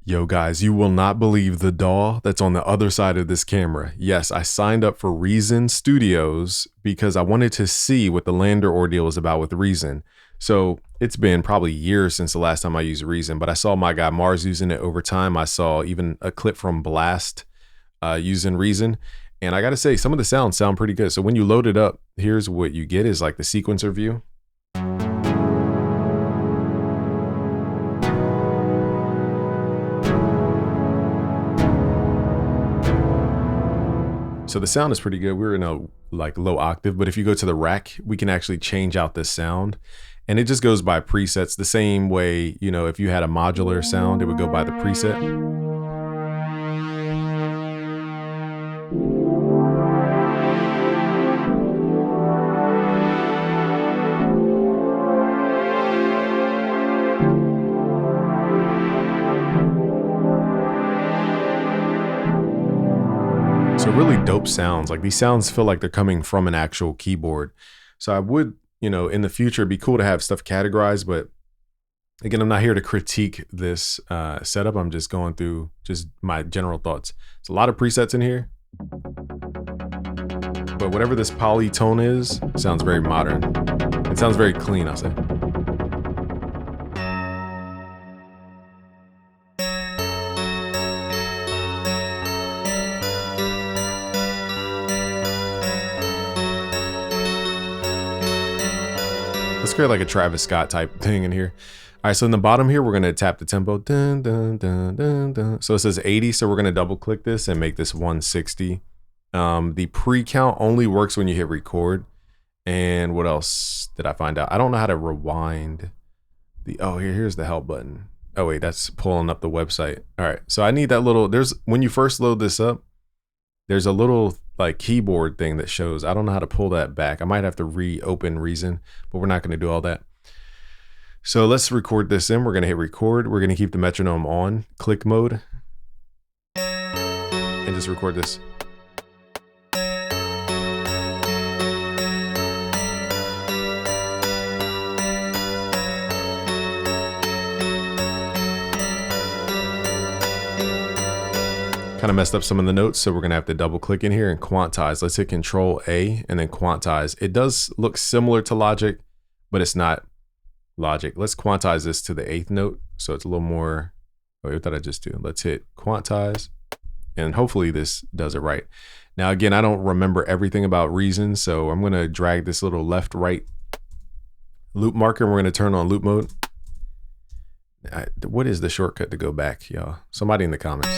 Yo guys, you will not believe the DAW that's on the other side of this camera. Yes, I signed up for Reason Studios because I wanted to see what the Lander ordeal is about with Reason. So it's been probably years since the last time I used Reason, but I saw my guy Mars using it over time. I saw even a clip from Blast using Reason. And I gotta say, some of the sounds sound pretty good. So when you load it up, here's what you get is like the sequencer view. So the sound is pretty good. We're in a like low octave, but if you go to the rack, we can actually change out this sound. And it just goes by presets the same way, you know, if you had a modular sound, it would go by the preset. So really dope sounds. Like these sounds feel like they're coming from an actual keyboard. So I would, you know, in the future, it'd be cool to have stuff categorized, but again, I'm not here to critique this setup. I'm just going through just my general thoughts. There's a lot of presets in here, but whatever this polytone is, sounds very modern. It sounds very clean, I'll say. Let's create like a Travis Scott type thing in here. All right, so in the bottom here, we're gonna tap the tempo. Dun, dun, dun, dun, dun. So it says 80, so we're gonna double click this and make this 160. The pre-count only works when you hit record. And what else did I find out? I don't know how to rewind the, oh, here's the help button. Oh wait, that's pulling up the website. All right, so I need that little, when you first load this up, there's a little like keyboard thing that shows. I don't know how to pull that back. I might have to reopen Reason, but we're not gonna do all that. So let's record this in. We're gonna hit record. We're gonna keep the metronome on, click mode, and just record this. Kind of messed up some of the notes, so we're gonna have to double click in here and quantize. Let's hit Control A and then quantize. It does look similar to Logic, but it's not Logic. Let's quantize this to the 8th note, so it's a little more. Oh, what did I just do? Let's hit quantize, and hopefully this does it right. Now again, I don't remember everything about Reason, so I'm gonna drag this little left-right loop marker, and we're gonna turn on loop mode. What is the shortcut to go back, y'all? Somebody in the comments.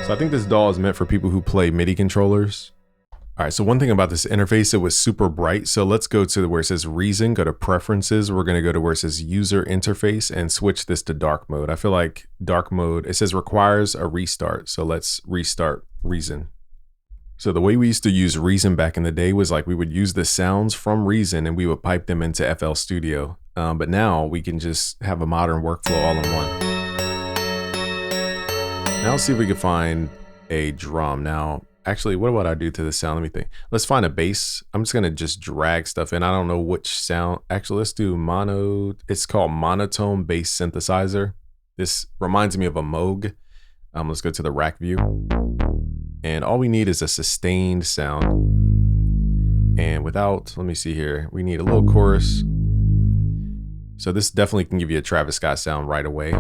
So I think this DAW is meant for people who play MIDI controllers. All right, so one thing about this interface, it was super bright. So let's go to where it says Reason, go to Preferences. We're gonna go to where it says User Interface and switch this to dark mode. I feel like dark mode, it says requires a restart. So let's restart Reason. So the way we used to use Reason back in the day was like we would use the sounds from Reason and we would pipe them into FL Studio. But now we can just have a modern workflow all in one. Now let's see if we can find a drum. Now, actually, what would I do to the sound? Let me think. Let's find a bass. I'm just gonna just drag stuff in. I don't know which sound. Actually, let's do mono. It's called monotone bass synthesizer. This reminds me of a Moog. Let's go to the rack view. And all we need is a sustained sound. And without, let me see here. We need a little chorus. So this definitely can give you a Travis Scott sound right away,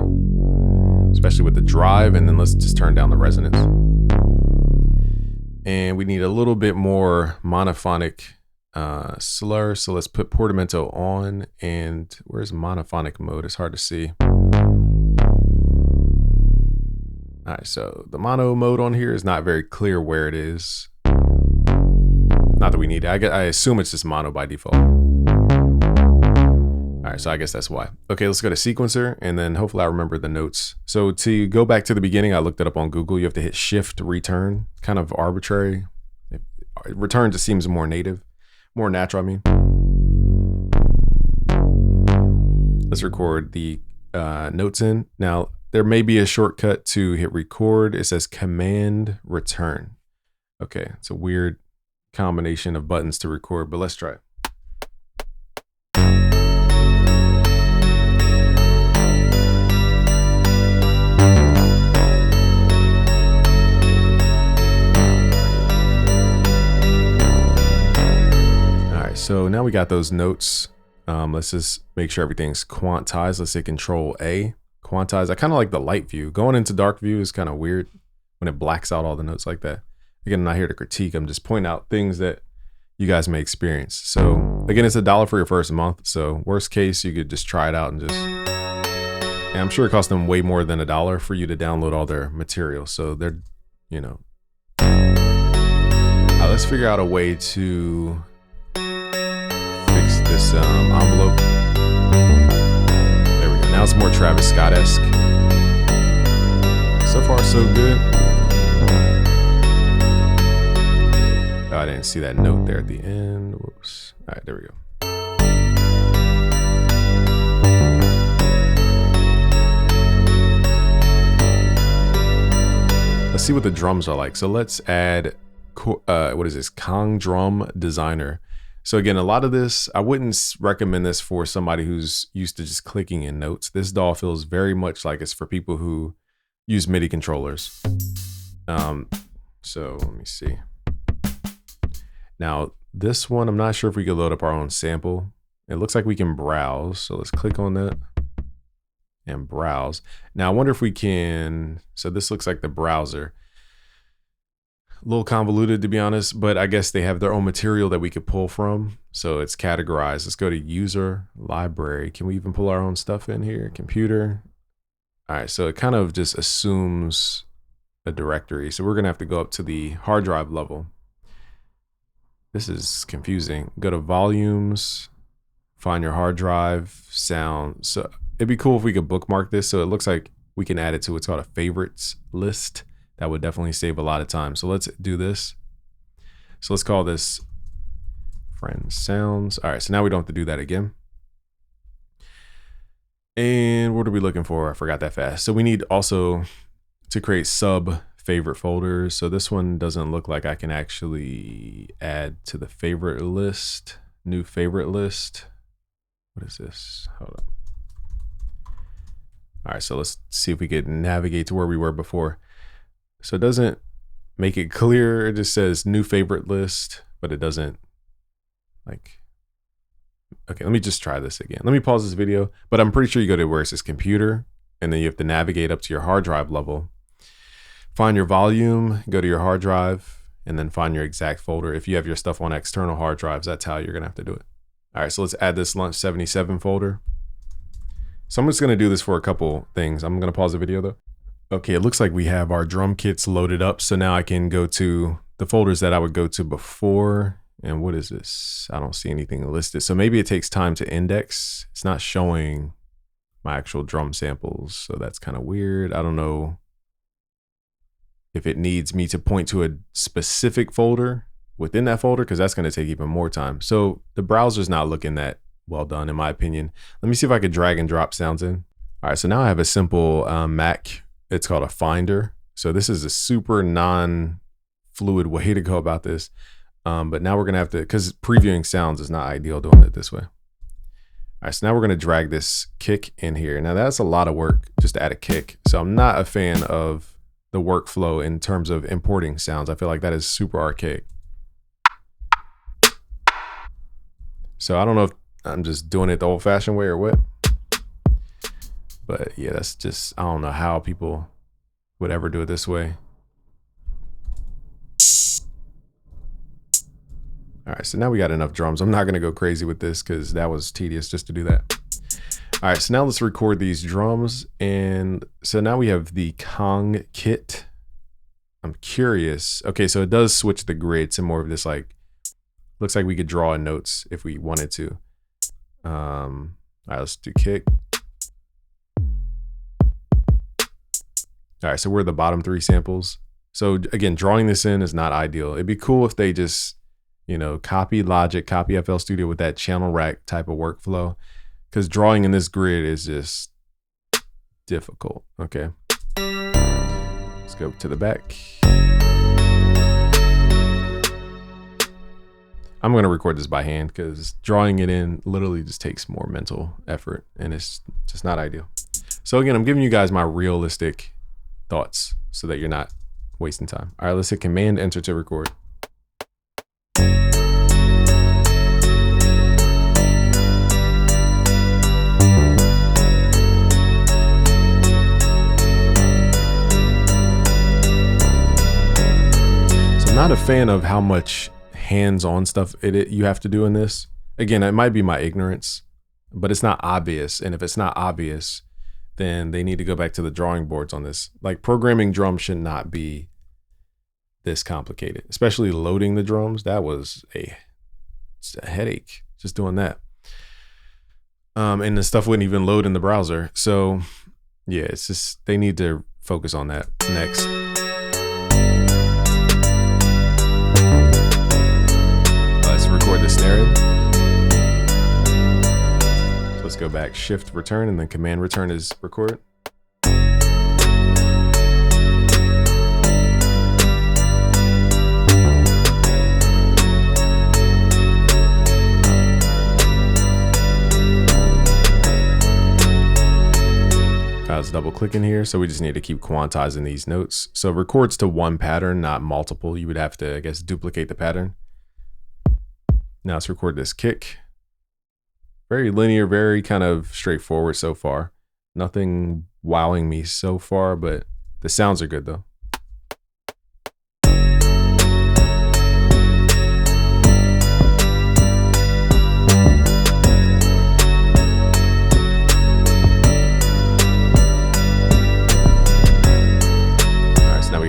especially with the drive. And then let's just turn down the resonance. And we need a little bit more monophonic slur. So let's put portamento on. And where's monophonic mode? It's hard to see. All right, so the mono mode on here is not very clear where it is. Not that we need it. I assume it's just mono by default. All right, so I guess that's why. Okay, let's go to sequencer, and then hopefully I remember the notes. So to go back to the beginning, I looked it up on Google. You have to hit Shift Return, kind of arbitrary. Return just seems more native, more natural, I mean. Let's record the notes in. Now, there may be a shortcut to hit record. It says Command Return. Okay, it's a weird combination of buttons to record, but let's try it. So now we got those notes. Let's just make sure everything's quantized. Let's say Control A, quantize. I kind of like the light view. Going into dark view is kind of weird when it blacks out all the notes like that. Again, I'm not here to critique. I'm just pointing out things that you guys may experience. So again, it's $1 for your first month. So worst case, you could just try it out and just, and I'm sure it costs them way more than $1 for you to download all their material. So they're, you know, let's figure out a way to fix this envelope. There we go. Now it's more Travis Scott-esque. So far, so good. Oh, I didn't see that note there at the end. Whoops. All right, there we go. Let's see what the drums are like. So let's add, what is this? Kong Drum Designer. So again, a lot of this, I wouldn't recommend this for somebody who's used to just clicking in notes. This DAW feels very much like it's for people who use MIDI controllers. So let me see. Now this one, I'm not sure if we could load up our own sample. It looks like we can browse. So let's click on that and browse. Now I wonder if we can, so this looks like the browser. A little convoluted to be honest, but I guess they have their own material that we could pull from. So it's categorized. Let's go to user, library. Can we even pull our own stuff in here? Computer. All right, so it kind of just assumes a directory. So we're gonna have to go up to the hard drive level. This is confusing. Go to volumes, find your hard drive, sound. So it'd be cool if we could bookmark this. So it looks like we can add it to what's called a favorites list. That would definitely save a lot of time. So let's do this. So let's call this friend sounds. All right, so now we don't have to do that again. And what are we looking for? I forgot that fast. So we need also to create sub favorite folders. So this one doesn't look like I can actually add to the favorite list, new favorite list. What is this? Hold on. All right, so let's see if we could navigate to where we were before. So it doesn't make it clear. It just says new favorite list, but it doesn't like, okay, let me just try this again. Let me pause this video, but I'm pretty sure you go to where it says computer and then you have to navigate up to your hard drive level, find your volume, go to your hard drive, and then find your exact folder. If you have your stuff on external hard drives, that's how you're gonna have to do it. All right, so let's add this Lunch 77 folder. So I'm just gonna do this for a couple things. I'm gonna pause the video though. Okay, it looks like we have our drum kits loaded up. So now I can go to the folders that I would go to before. And what is this? I don't see anything listed. So maybe it takes time to index. It's not showing my actual drum samples. So that's kind of weird. I don't know if it needs me to point to a specific folder within that folder, because that's going to take even more time. So the browser's not looking that well done, in my opinion. Let me see if I could drag and drop sounds in. All right, so now I have a simple Mac. It's called a Finder. So this is a super non-fluid way to go about this. But now we're gonna have to, because previewing sounds is not ideal doing it this way. All right, so now we're gonna drag this kick in here. Now that's a lot of work just to add a kick. So I'm not a fan of the workflow in terms of importing sounds. I feel like that is super archaic. So I don't know if I'm just doing it the old fashioned way or what. But yeah, that's just, I don't know how people would ever do it this way. All right, so now we got enough drums. I'm not gonna go crazy with this because that was tedious just to do that. All right, so now let's record these drums. And so now we have the Kong kit. I'm curious. Okay, so it does switch the grid to more of this, like, looks like we could draw in notes if we wanted to. All right, let's do kick. All right, so we're the bottom 3 samples. So again, drawing this in is not ideal. It'd be cool if they just, you know, copy Logic, copy FL Studio with that channel rack type of workflow, because drawing in this grid is just difficult. Okay, let's go to the back. I'm gonna record this by hand because drawing it in literally just takes more mental effort and it's just not ideal. So again, I'm giving you guys my realistic thoughts so that you're not wasting time. All right, let's hit Command Enter to record. not a fan of how much hands-on stuff you have to do in this. Again, it might be my ignorance, but it's not obvious. And if it's not obvious, then they need to go back to the drawing boards on this. Like, programming drums should not be this complicated, especially loading the drums. That was a headache just doing that. And the stuff wouldn't even load in the browser. So yeah, it's just, they need to focus on that next. Let's record the snare in. So let's go back, shift return, and then command return is record. Let's double click in here. So we just need to keep quantizing these notes. So it records to one pattern, not multiple. You would have to, I guess, duplicate the pattern. Now let's record this kick. Very linear, very kind of straightforward so far. Nothing wowing me so far, but the sounds are good though.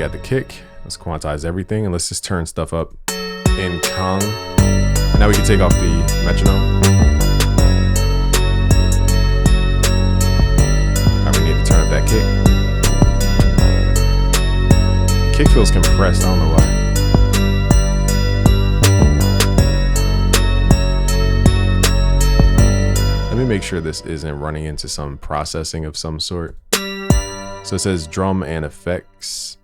The kick, let's quantize everything, and let's just turn stuff up in Kong. And now we can take off the metronome. Now we need to turn up that kick. The kick feels compressed, I don't know why. Let me make sure this isn't running into some processing of some sort. So it says drum and effects.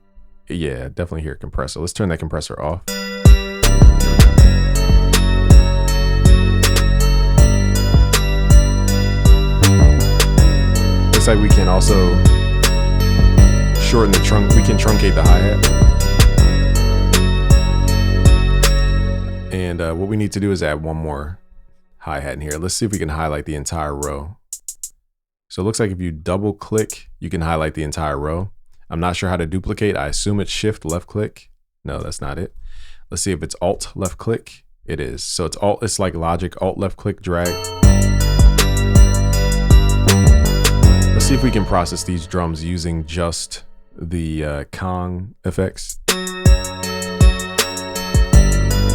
Yeah, definitely hear compressor. Let's turn that compressor off. Looks like we can also shorten the trunk. We can truncate the hi-hat. And what we need to do is add one more hi-hat in here. Let's see if we can highlight the entire row. So it looks like if you double click, you can highlight the entire row. I'm not sure how to duplicate. I assume it's shift left click. No, that's not it. Let's see if it's alt left click. It is. So it's alt, it's like Logic, alt left click, drag. Let's see if we can process these drums using just the Kong effects. I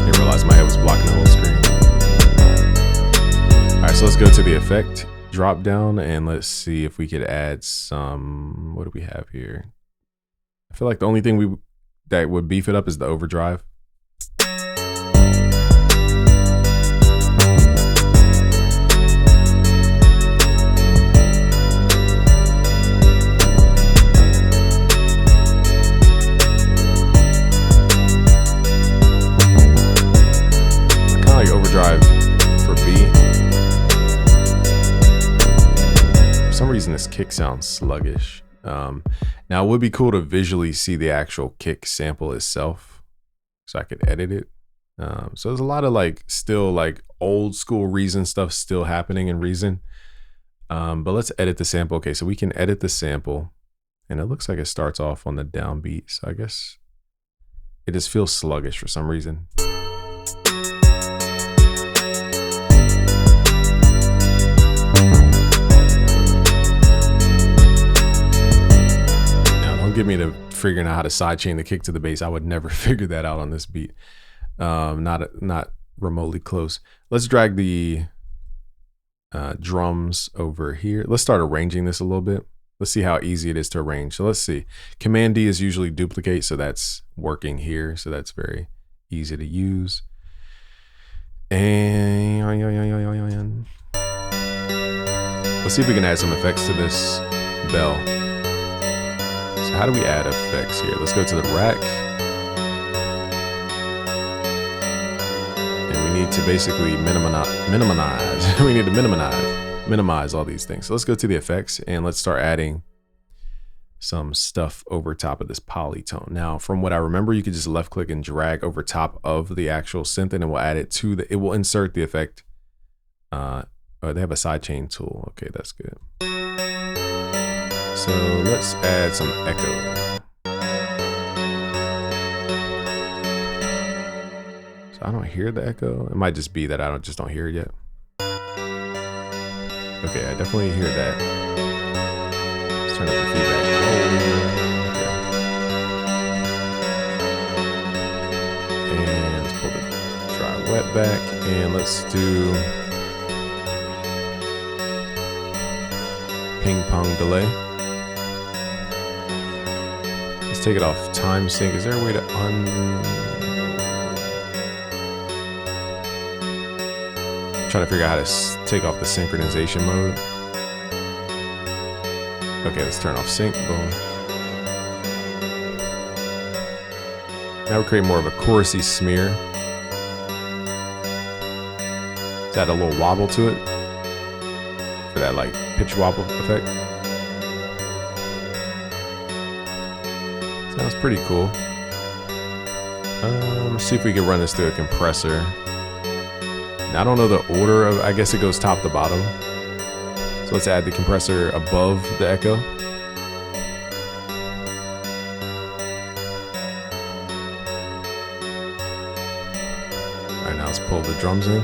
didn't realize my head was blocking the whole screen. All right, so let's go to the effect drop down and let's see if we could add some, what do we have here? I feel like the only thing that would beef it up is the overdrive. I kind of like overdrive for B. For some reason this kick sounds sluggish. Now it would be cool to visually see the actual kick sample itself so I could edit it. So there's a lot of like still like old school Reason stuff still happening in Reason. But let's edit the sample. Okay, so we can edit the sample and it looks like it starts off on the downbeat. So I guess it just feels sluggish for some reason. Get me to figuring out how to sidechain the kick to the bass. I would never figure that out on this beat. Not remotely close. Let's drag the drums over here. Let's start arranging this a little bit. Let's see how easy it is to arrange. So let's see. Command D is usually duplicate, so that's working here. So that's very easy to use. And let's see if we can add some effects to this bell. So how do we add effects here? Let's go to the rack. And we need to basically minimize. We need to minimize all these things. So let's go to the effects and let's start adding some stuff over top of this polytone. Now, from what I remember, you could just left click and drag over top of the actual synth and it will add it to the, it will insert the effect. Oh, they have a sidechain tool. Okay, that's good. So let's add some echo. I don't hear the echo. It might just be that I just don't hear it yet. Okay, I definitely hear that. Let's turn up the feedback. Okay. And let's pull the dry wet back, and let's do ping pong delay. Let's take it off time sync. Is there a way to trying to figure out how to take off the synchronization mode. Okay, let's turn off sync. Boom. Now we're creating more of a chorusy smear. Let's add a little wobble to it for that like pitch wobble effect. Sounds pretty cool. Let's see if we can run this through a compressor. Now, I don't know the order of, I guess it goes top to bottom. So let's add the compressor above the echo. All right, now let's pull the drums in.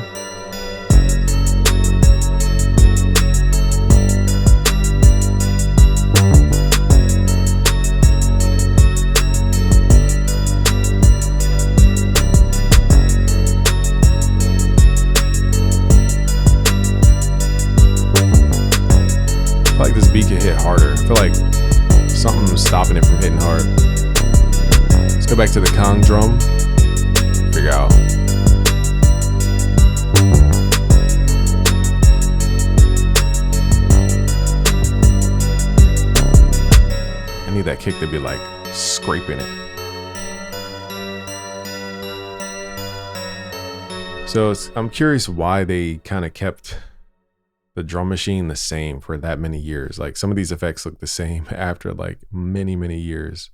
Beat can hit harder. I feel like something's stopping it from hitting hard. Let's go back to the Kong drum. Figure out. I need that kick to be like scraping it. So I'm curious why they kind of kept the drum machine the same for that many years. Like some of these effects look the same after like many years,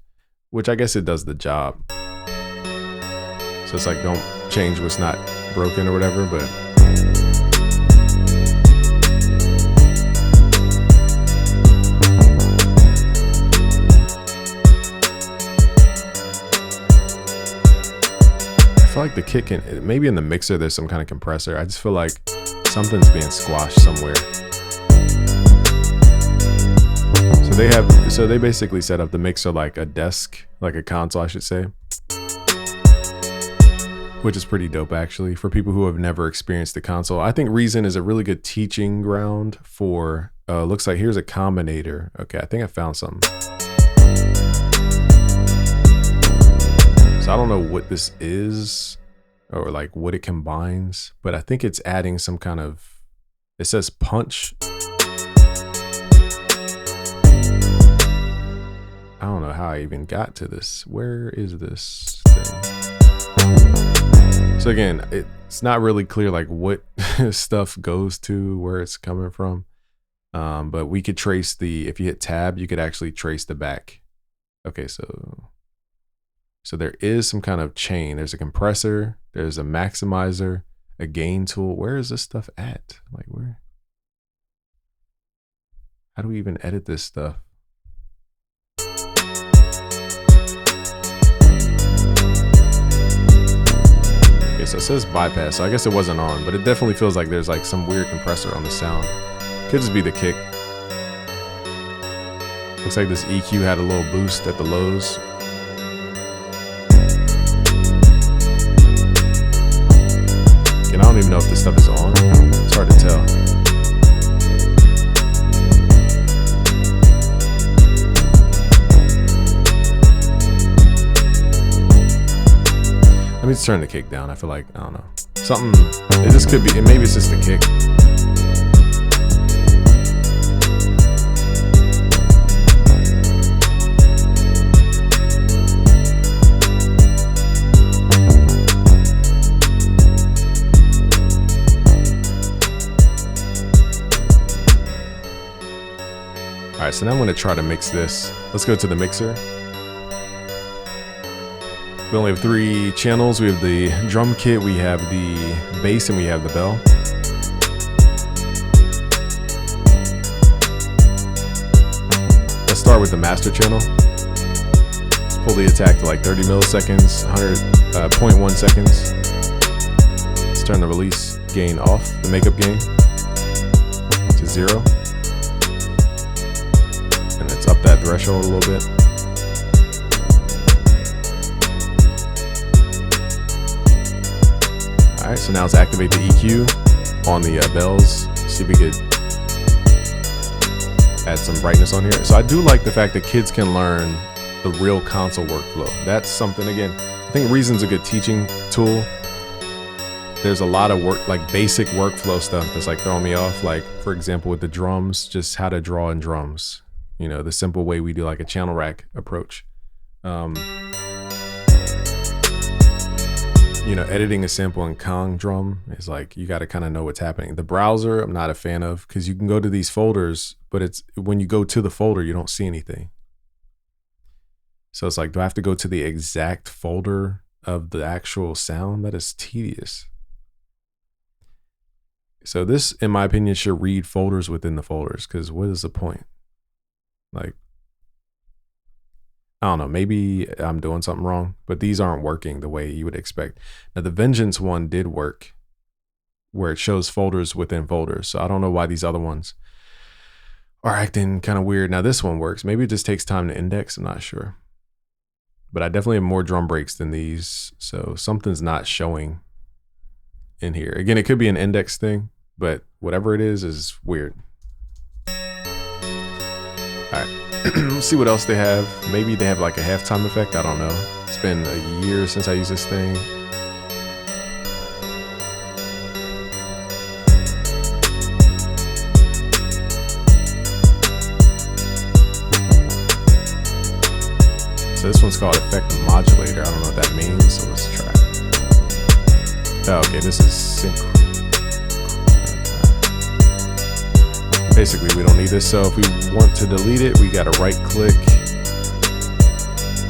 which I guess it does the job. So it's like, don't change what's not broken or whatever, but I feel like the kick can, maybe in the mixer there's some kind of compressor. I just feel like something's being squashed somewhere. So they basically set up the mixer like a desk, like a console, I should say, which is pretty dope actually for people who have never experienced the console. I think Reason is a really good teaching ground for, looks like here's a combinator. Okay, I think I found something. So I don't know what this is, or like what it combines, but I think it's adding some kind of, it says punch. I don't know how I even got to this. Where is this thing? So again, it's not really clear like what stuff goes to, where it's coming from. But we could trace if you hit tab, you could actually trace the back. Okay, so there is some kind of chain. There's a compressor, there's a maximizer, a gain tool. Where is this stuff at? Like where? How do we even edit this stuff? Okay, so it says bypass, so I guess it wasn't on, but it definitely feels like there's like some weird compressor on the sound. Could just be the kick. Looks like this EQ had a little boost at the lows. I don't even know if this stuff is on. It's hard to tell. Let me just turn the kick down. I feel like, I don't know. Something, it just could be, maybe it's just the kick. All right, so now I'm gonna try to mix this. Let's go to the mixer. We only have 3 channels. We have the drum kit, we have the bass, and we have the bell. Let's start with the master channel. Let's pull the attack to like 30 milliseconds, 100.1 seconds. turn the release gain off, the makeup gain to 0. And let's up that threshold a little bit. All right, so now let's activate the EQ on the bells. See if we could add some brightness on here. So I do like the fact that kids can learn the real console workflow. That's something, again, I think Reason's a good teaching tool. There's a lot of work, like basic workflow stuff that's like throwing me off. Like, for example, with the drums, just how to draw in drums. You know, the simple way we do like a channel rack approach. You know, editing a sample in Kong drum is like, you got to kind of know what's happening. The browser, I'm not a fan of, because you can go to these folders, but it's when you go to the folder, you don't see anything. So it's like, do I have to go to the exact folder of the actual sound? That is tedious. So this, in my opinion, should read folders within the folders, because what is the point? Like, I don't know, maybe I'm doing something wrong, but these aren't working the way you would expect. Now the Vengeance one did work, where it shows folders within folders. So I don't know why these other ones are acting kind of weird. Now this one works. Maybe it just takes time to index, I'm not sure. But I definitely have more drum breaks than these, so something's not showing in here. Again, it could be an index thing, but whatever it is weird. All right. Let's see what else they have. Maybe they have like a halftime effect. I don't know. It's been a year since I used this thing. So this one's called Effect Modulator. I don't know what that means, so let's try it. Oh, okay, this is sync. Basically, we don't need this, so if we want to delete it, we gotta right click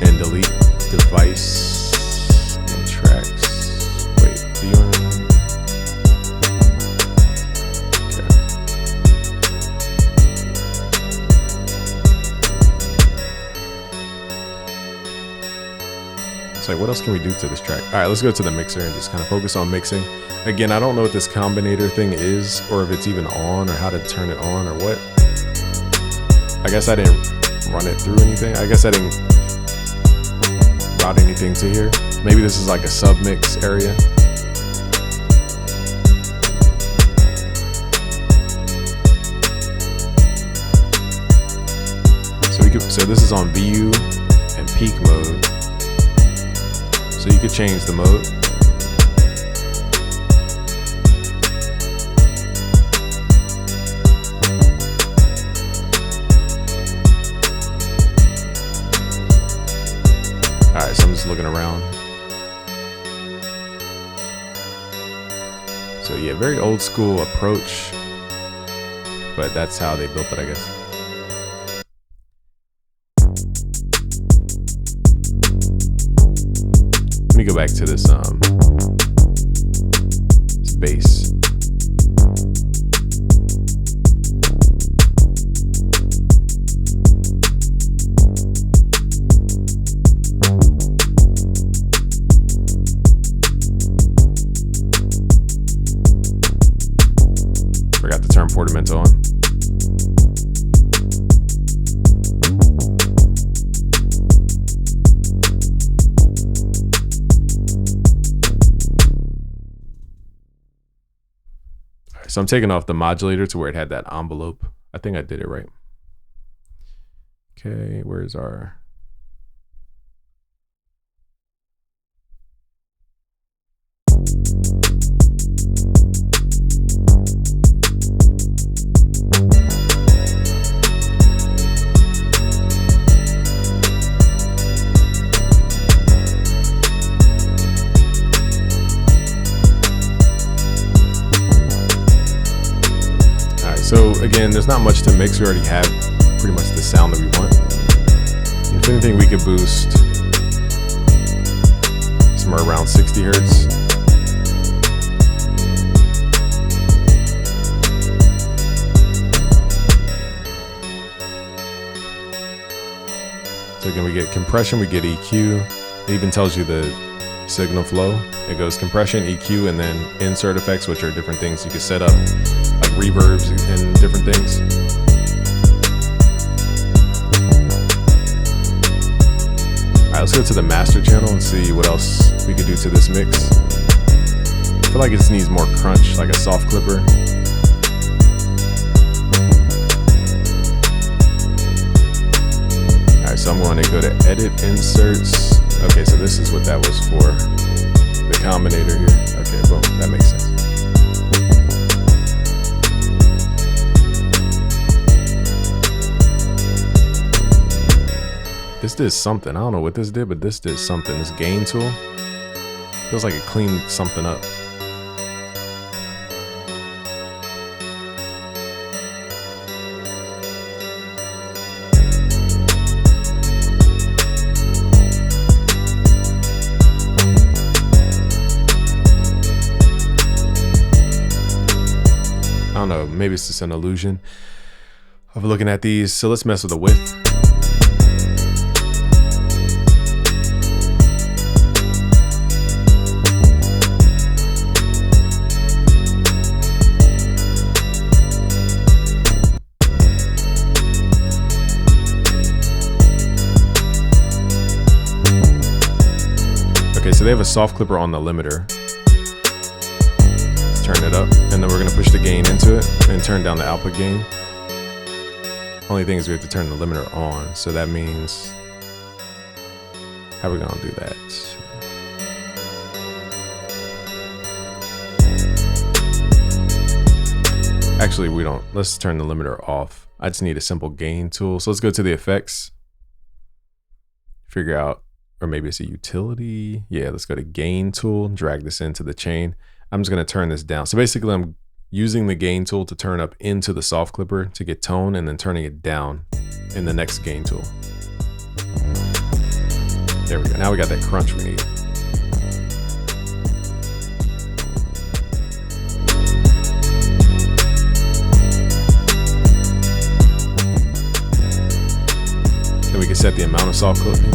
and delete device and tracks. Wait, do you want to... Okay. It's like, what else can we do to this track? All right, let's go to the mixer and just kind of focus on mixing. Again, I don't know what this combinator thing is, or if it's even on, or how to turn it on, or what. I guess I didn't run it through anything. I guess I didn't route anything to here. Maybe this is like a sub-mix area. So this is on VU and peak mode. So you could change the mode. Alright, so I'm just looking around. So yeah, very old school approach, but that's how they built it, I guess. Let me go back to this bass. Forgot to turn Portamento on. So I'm taking off the modulator to where it had that envelope. I think I did it right. Okay, where's our... So again, there's not much to mix. We already have pretty much the sound that we want. If anything, we could boost somewhere around 60 hertz. So again, we get compression, we get EQ. It even tells you the signal flow. It goes compression, EQ, and then insert effects, which are different things you can set up, like reverbs and different things. All right, let's go to the master channel and see what else we could do to this mix. I feel like it just needs more crunch, like a soft clipper. All right, so I'm going to go to edit inserts. Okay, so this is what that was for, the combinator here. Okay, boom, that makes sense. This did something. I don't know what this did, but this did something. This gain tool feels like it cleaned something up. I don't know, maybe it's just an illusion of looking at these. So let's mess with the width. Okay, so they have a soft clipper on the limiter. Turn it up, and then we're gonna push the gain into it and turn down the output gain. Only thing is we have to turn the limiter on, so that means, how are we gonna do that? Actually, we don't. Let's turn the limiter off. I just need a simple gain tool. So let's go to the effects, figure out, or maybe it's a utility. Yeah, let's go to gain tool, drag this into the chain. I'm just gonna turn this down. So basically I'm using the gain tool to turn up into the soft clipper to get tone, and then turning it down in the next gain tool. There we go, now we got that crunch we need. Then we can set the amount of soft clipping.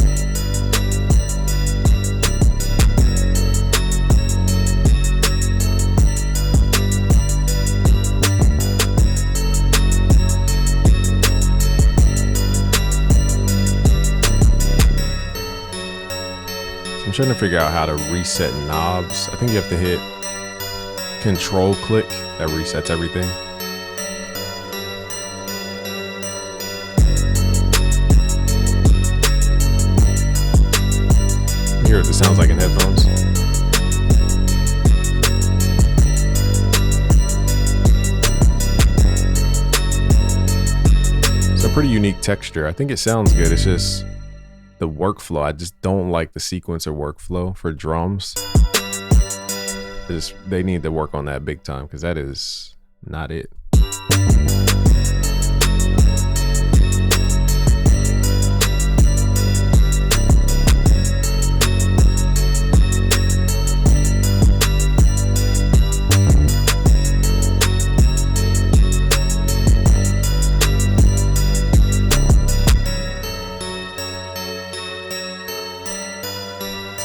I'm trying to figure out how to reset knobs. I think you have to hit control click, that resets everything. You hear what this sounds like in headphones. It's a pretty unique texture. I think it sounds good. It's just the workflow. I just don't like the sequencer workflow for drums. They need to work on that big time, because that is not it.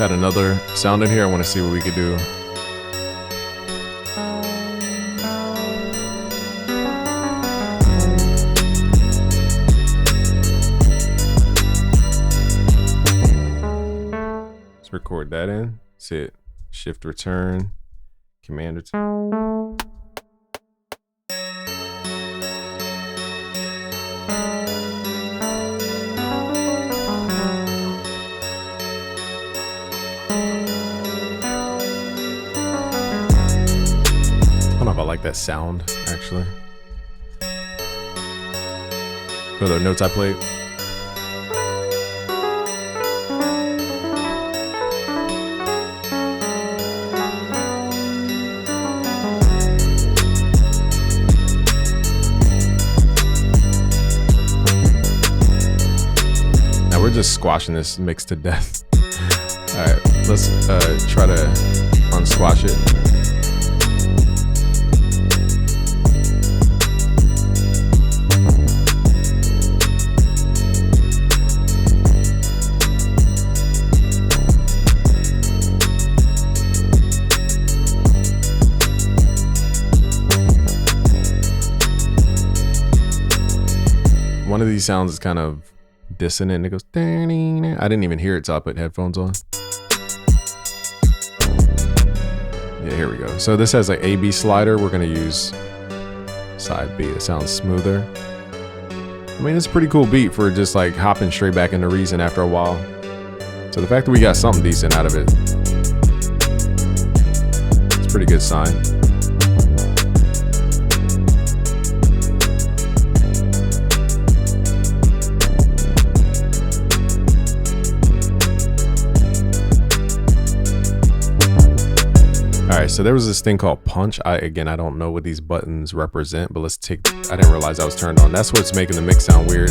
Add another sound in here. I want to see what we could do. Let's record that in. Let's hit shift return, command return. I like that sound, actually. For the notes I played. Now we're just squashing this mix to death. All right, let's try to unsquash it. One of these sounds is kind of dissonant and it goes, I didn't even hear it till I put headphones on. Yeah, here we go. So this has like A-B slider. We're gonna use side B. It sounds smoother. I mean, it's a pretty cool beat for just like hopping straight back into Reason after a while. So the fact that we got something decent out of it, it's a pretty good sign. All right, so there was this thing called punch. Again, I don't know what these buttons represent, but let's take, I didn't realize I was turned on. That's what's making the mix sound weird.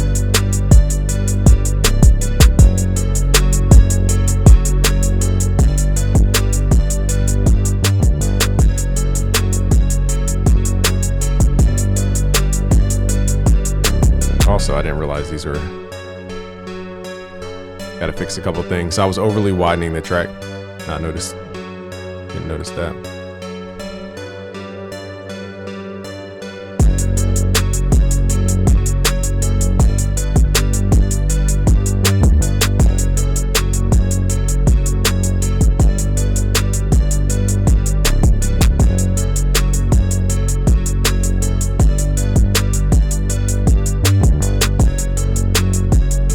Also, I didn't realize these were, gotta fix a couple things. I was overly widening the track, didn't notice that.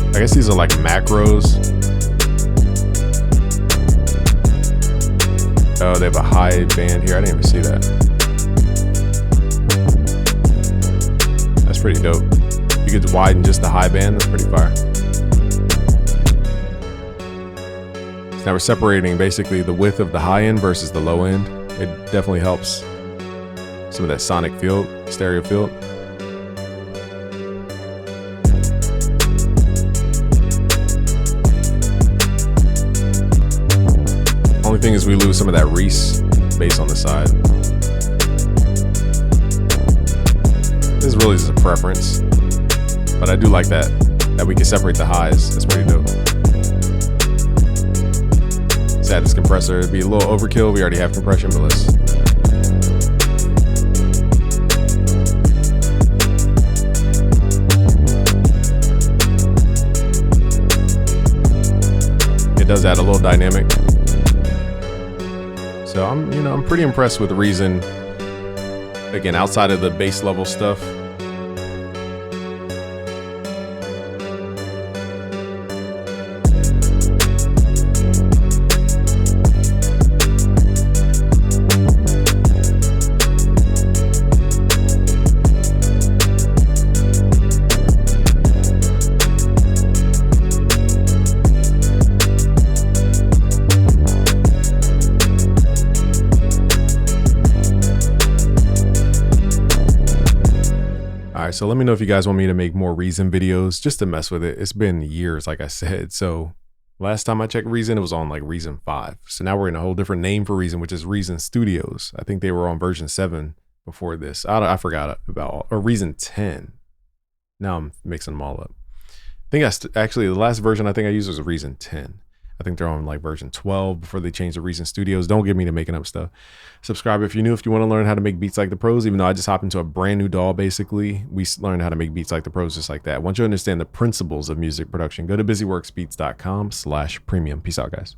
I guess these are like macros. Oh, they have a high band here. I didn't even see that. That's pretty dope. You could widen just the high band. That's pretty fire. So now we're separating basically the width of the high end versus the low end. It definitely helps some of that sonic field, stereo field. Only thing is we lose some of that Reese bass on the side. This is really just a preference, but I do like that we can separate the highs. That's pretty dope. Let's add this compressor. It'd be a little overkill. We already have compression, but let's. It does add a little dynamic. So I'm pretty impressed with Reason. Again, outside of the bass level stuff. Alright, so let me know if you guys want me to make more Reason videos just to mess with it. It's been years, like I said. So last time I checked Reason, it was on like Reason 5. So now we're in a whole different name for Reason, which is Reason Studios. I think they were on version 7 before this. I forgot about, or Reason 10. Now I'm mixing them all up. I think actually the last version I think I used was Reason 10. I think they're on like version 12 before they changed the Reason Studios. Don't get me to making up stuff. Subscribe if you're new, if you want to learn how to make beats like the pros, even though I just hopped into a brand new DAW basically. We learned how to make beats like the pros just like that. Once you understand the principles of music production, go to busyworksbeats.com/premium. Peace out, guys.